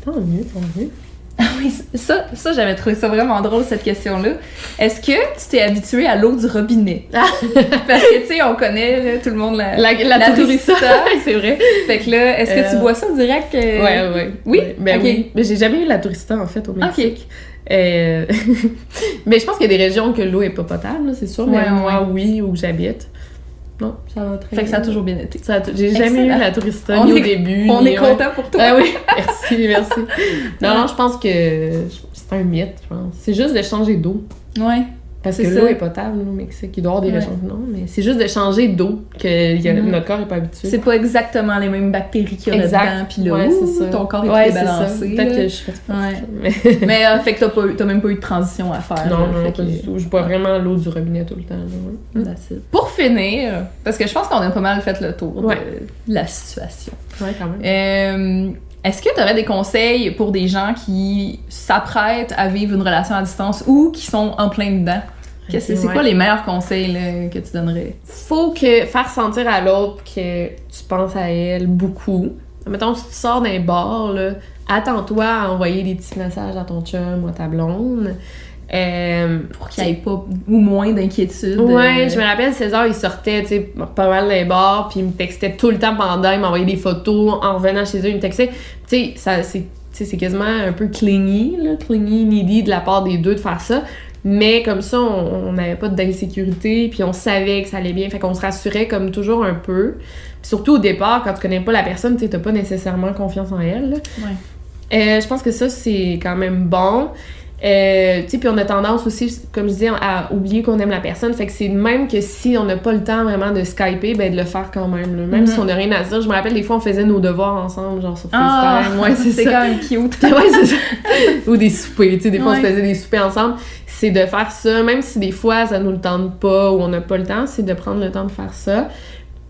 Tant mieux. Ah oui, ça j'avais trouvé ça vraiment drôle, cette question-là. Est-ce que tu t'es habituée à l'eau du robinet? Parce que, tu sais, on connaît, là, tout le monde, la tourista. C'est vrai. Fait que là, est-ce que tu bois ça direct? Ouais. Oui? Ben oui. Mais j'ai jamais eu la tourista, en fait, au Mexique. Mais je pense qu'il y a des régions que l'eau est pas potable, là, c'est sûr. Mais moi, oui, où j'habite. Non, ça va très bien. Fait que ça a toujours bien été. J'ai jamais eu la tourista, ni au début. On est content pour toi. Ah oui, merci. Non, je pense que c'est un mythe, je pense. C'est juste de changer d'eau. Ouais. Parce que l'eau est potable au Mexique. Il doit y avoir des régions que non, mais c'est juste de changer d'eau que notre corps n'est pas habitué. C'est pas exactement les mêmes bactéries qu'il y a dedans, puis là, ton corps est plus balancé. Peut-être que je fais ça. Mais fait que t'as même pas eu de transition à faire. Non, pas du tout. Je bois vraiment l'eau du robinet tout le temps. Pour finir, parce que je pense qu'on a pas mal fait le tour de la situation. Ouais, quand même. Est-ce que tu aurais des conseils pour des gens qui s'apprêtent à vivre une relation à distance ou qui sont en plein dedans? C'est quoi les meilleurs conseils là, que tu donnerais? Faut que faire sentir à l'autre que tu penses à elle beaucoup. Mettons, si tu sors d'un bar, là, attends-toi à envoyer des petits messages à ton chum ou à ta blonde. Pour qu'il n'y ait pas ou moins d'inquiétude. Ouais, je me rappelle, César, il sortait, tu sais, pas mal d'un bar, puis il me textait tout le temps pendant, il m'envoyait des photos, en revenant chez eux, il me textait. Tu sais, c'est quasiment un peu clingy, needy de la part des deux de faire ça. Mais comme ça, on n'avait pas d'insécurité, puis on savait que ça allait bien, fait qu'on se rassurait comme toujours un peu. Puis surtout au départ, quand tu connais pas la personne, tu sais, t'as pas nécessairement confiance en elle. Là. Ouais. Je pense que ça, c'est quand même bon. Tu sais, puis on a tendance aussi, comme je disais, à oublier qu'on aime la personne. Fait que c'est même que si on n'a pas le temps vraiment de Skyper, ben de le faire quand même. Là. Même si on n'a rien à dire. Je me rappelle, des fois, on faisait nos devoirs ensemble, genre sur FaceTime. Ouais, c'est quand même cute. Ouais, c'est ça. Ou des soupers, tu sais, des fois, on se faisait des soupers ensemble. C'est de faire ça, même si des fois, ça nous le tente pas ou on n'a pas le temps, c'est de prendre le temps de faire ça.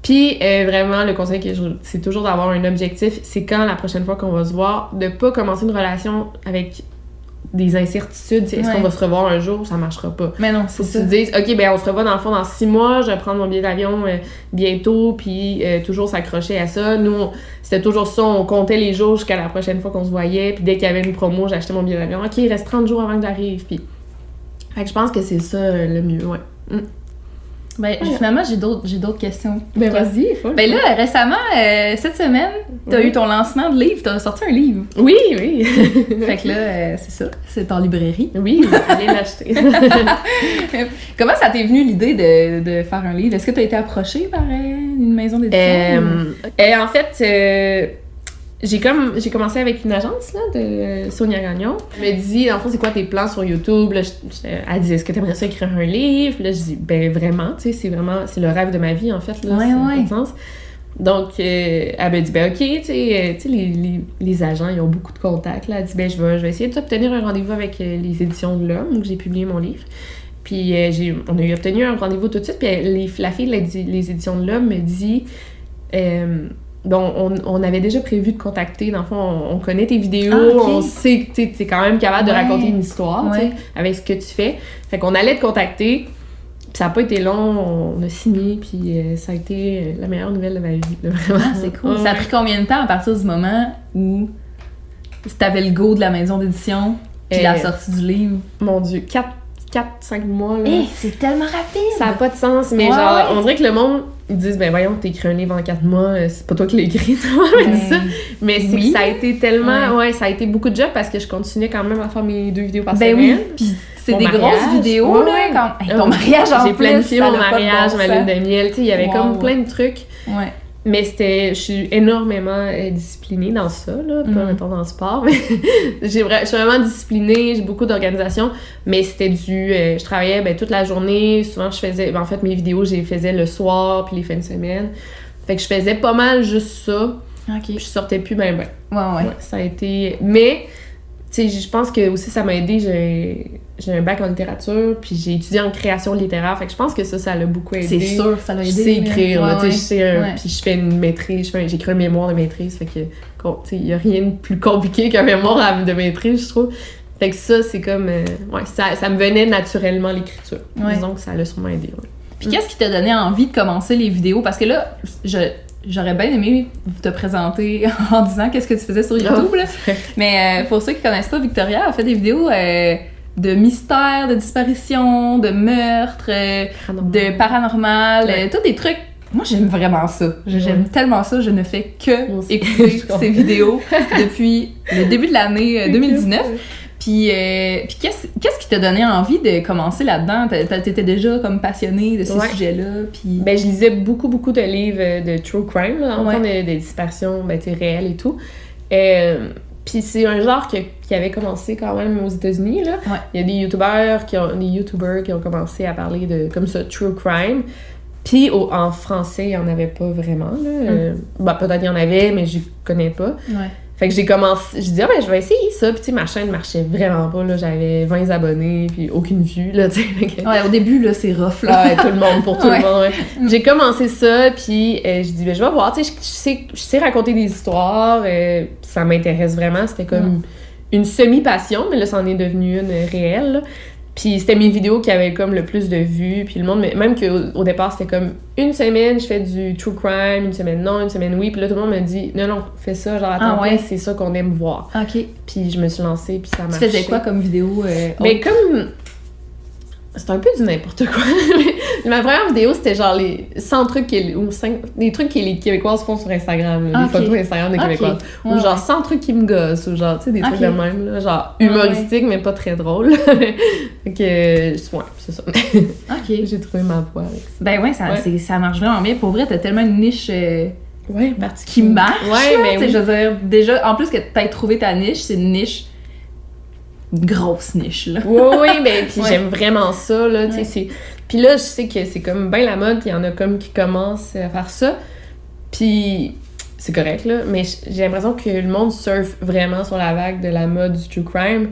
Puis, vraiment, le conseil c'est toujours d'avoir un objectif. C'est quand, la prochaine fois qu'on va se voir, de pas commencer une relation avec des incertitudes, est-ce qu'on va se revoir un jour, ça marchera pas. Mais non, c'est ça. Tu te dises, OK, ben on se revoit dans le fond dans 6 mois, je vais prendre mon billet d'avion bientôt, puis toujours s'accrocher à ça. Nous, c'était toujours ça, on comptait les jours jusqu'à la prochaine fois qu'on se voyait, puis dès qu'il y avait une promo, j'achetais mon billet d'avion. OK, il reste 30 jours avant que j'arrive, puis... Fait que je pense que c'est ça le mieux, Ben, finalement, j'ai d'autres questions. Ben, vas-y, il faut. Ben là, récemment, cette semaine, t'as eu ton lancement de livre, t'as sorti un livre. Oui, oui. Fait que là, c'est ça, c'est en librairie. Oui, allez l'acheter. Comment ça t'est venu l'idée de faire un livre? Est-ce que t'as été approchée par une maison d'édition? En fait... J'ai commencé avec une agence là, de Sonia Gagnon. Elle me dit, en fait, c'est quoi tes plans sur YouTube? Là, elle dit, est-ce que tu aimerais ça écrire un livre? Là, je dis, ben vraiment, tu sais, c'est le rêve de ma vie, en fait. Là, ouais. Sens. Donc, elle m'a dit, ben ok, tu sais, les agents, ils ont beaucoup de contacts. Là. Elle dit, ben je vais essayer de t'obtenir un rendez-vous avec les éditions de l'Homme, où j'ai publié mon livre. Puis, on a eu obtenu un rendez-vous tout de suite. Puis, la fille les éditions de l'Homme me dit... Donc, on avait déjà prévu de contacter. Dans le fond, on connaît tes vidéos, on sait que t'es quand même capable de raconter une histoire avec ce que tu fais. Fait qu'on allait te contacter. Puis ça n'a pas été long, on a signé, puis ça a été la meilleure nouvelle de ma vie. Là, vraiment. Ah, c'est cool. Ça a pris combien de temps à partir du moment où t'avais le go de la maison d'édition puis la sortie du livre? Mon Dieu, 4-5 mois. Là. C'est tellement rapide! Ça n'a pas de sens, mais genre, on dirait que le monde... ils disent, ben voyons, t'as écrit un livre en 4 mois, c'est pas toi qui l'as écrit, toi, dit ça. Mais c'est que ça a été tellement, ça a été beaucoup de job parce que je continuais quand même à faire mes 2 vidéos par semaine. Oui, puis c'est des grosses vidéos, là, quand ton mariage en plus. J'ai planifié mon mariage, ma lune de miel, tu sais, il y avait comme plein de trucs. Ouais. Mais je suis énormément disciplinée dans ça, là, pas mettons dans le sport, mais je suis vraiment disciplinée, j'ai beaucoup d'organisation, mais c'était je travaillais toute la journée, souvent je faisais, en fait mes vidéos, je les faisais le soir puis les fins de semaine, fait que je faisais pas mal juste ça, puis je sortais plus ben. Ouais, ça a été, mais tu sais, je pense que aussi ça m'a aidé, j'ai un bac en littérature, puis j'ai étudié en création littéraire, fait que je pense que ça l'a beaucoup aidé. C'est sûr, ça l'a aidé. Je sais écrire, là, tu sais, puis je fais une maîtrise, j'ai écrit un mémoire de maîtrise, fait que, tu sais, il y a rien de plus compliqué qu'un mémoire de maîtrise, je trouve. Fait que ça, c'est comme, ça me venait naturellement, l'écriture. Disons que ça l'a sûrement aidé, Puis qu'est-ce qui t'a donné envie de commencer les vidéos? Parce que là, j'aurais bien aimé te présenter en disant qu'est-ce que tu faisais sur YouTube, là. Mais pour ceux qui connaissent pas, Victoria a fait des vidéos de mystères, de disparitions, de meurtres, de paranormal, tous des trucs. Moi, j'aime vraiment ça. J'aime tellement ça. Je ne fais que écouter ces vidéos depuis le début de l'année 2019. Puis qu'est-ce qui t'a donné envie de commencer là-dedans? T'étais déjà comme passionnée de ces sujets-là? Puis... Ben, je lisais beaucoup de livres de true crime, là, en fond, des disparitions réelles et tout. Puis c'est un genre qui avait commencé quand même aux États-Unis, là. Il y a des YouTubers qui ont commencé à parler de, comme ça, true crime. Puis en français, il n'y en avait pas vraiment, là. Peut-être qu'il y en avait, mais je connais pas. Fait que j'ai commencé, je dis je vais essayer ça, puis tu sais, ma chaîne marchait vraiment pas, là, j'avais 20 abonnés, puis aucune vue, là, tu sais. Au début, là, c'est rough, là. Tout le monde, pour tout le monde, J'ai commencé ça, puis je dis, je vais voir, tu sais, je sais raconter des histoires, ça m'intéresse vraiment, c'était comme une semi-passion, mais là, ça en est devenu une réelle, là. Puis c'était mes vidéos qui avaient comme le plus de vues, puis le monde, même qu'au départ, c'était comme une semaine, je fais du true crime, une semaine non, une semaine oui, puis là, tout le monde me dit, non, fais ça, genre, attends, c'est ça qu'on aime voir. Puis je me suis lancée, puis ça marchait. Tu faisais quoi comme vidéo? Mais comme... C'est un peu du n'importe quoi. Ma première vidéo, c'était genre les 100 trucs des trucs que les Québécoises font sur Instagram, là, les photos Instagram des Québécoises. Ou genre 100 trucs qui me gossent, ou genre, tu sais, des trucs de même, là, genre humoristiques, mais pas très drôles. Fait que, c'est ça. J'ai trouvé ma voix avec ça. Ben ça marche vraiment bien. Pour vrai, t'as tellement une niche... qui marche. Mais je veux dire, déjà, en plus que t'aies trouvé ta niche, c'est une niche... grosse niche, là. Oui, mais puis j'aime vraiment ça, là, tu sais, puis là, je sais que c'est comme bien la mode, puis il y en a comme qui commencent à faire ça, puis c'est correct, là, mais j'ai l'impression que le monde surfe vraiment sur la vague de la mode du true crime,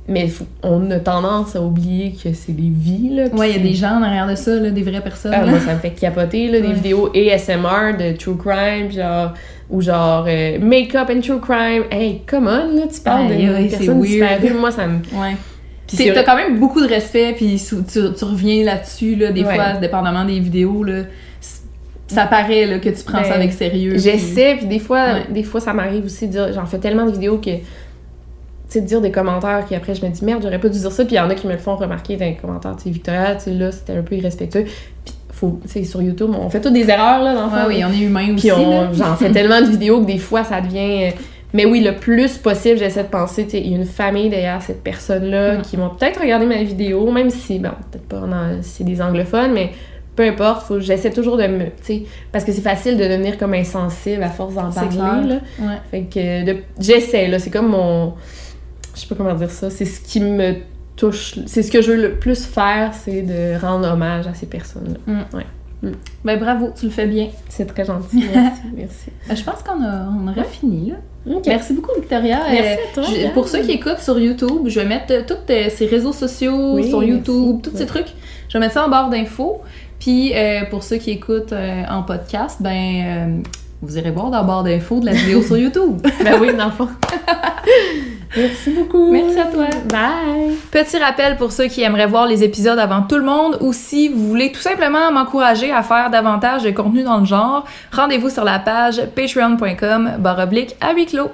mais on a tendance à oublier que c'est des vies, là. Il y a des gens en arrière de ça, là, des vraies personnes. Moi, ça me fait capoter, là, des vidéos ASMR de true crime, genre... Ou genre make-up and true crime. Hey, come on, là, tu parles de personne disparue. Moi, ça me... T'as quand même beaucoup de respect, puis tu reviens là-dessus, là, des fois, dépendamment des vidéos, là. Ça paraît, là, que tu prends ça avec sérieux. J'essaie, puis des fois, ça m'arrive aussi de dire... J'en fais tellement de vidéos que... Tu sais, de dire des commentaires qui après, je me dis, merde, j'aurais pas dû dire ça. Puis il y en a qui me le font remarquer dans les commentaires. Tu sais, Victoria, tu sais, là, c'était un peu irrespectueux. Puis tu sais, sur YouTube, on fait toutes des erreurs, là, dans le fond. Oui, on est humain aussi. Puis j'en fais tellement de vidéos que des fois, ça devient... Mais oui, le plus possible, j'essaie de penser, tu sais, il y a une famille derrière cette personne-là qui vont peut-être regarder ma vidéo, même si, peut-être pas si c'est des anglophones, mais peu importe, j'essaie toujours de me... Tu sais, parce que c'est facile de devenir comme insensible à force d'en parler, là. Fait que j'essaie, là, c'est comme mon... Je sais pas comment dire ça, c'est ce qui me touche, c'est ce que je veux le plus faire, c'est de rendre hommage à ces personnes-là. Ben bravo, tu le fais bien. C'est très gentil, merci. Je pense qu'on aurait fini, là. Okay. Merci beaucoup, Victoria. Merci à toi. Pour ceux qui écoutent sur YouTube, je vais mettre tous ces réseaux sociaux sur YouTube, tous ces trucs. Je vais mettre ça en barre d'infos. Puis pour ceux qui écoutent en podcast, vous irez voir dans la barre d'infos de la vidéo sur YouTube. Ben oui, dans le fond. Merci beaucoup. Merci à toi. Bye. Petit rappel pour ceux qui aimeraient voir les épisodes avant tout le monde ou si vous voulez tout simplement m'encourager à faire davantage de contenu dans le genre, rendez-vous sur la page patreon.com/à huis clos.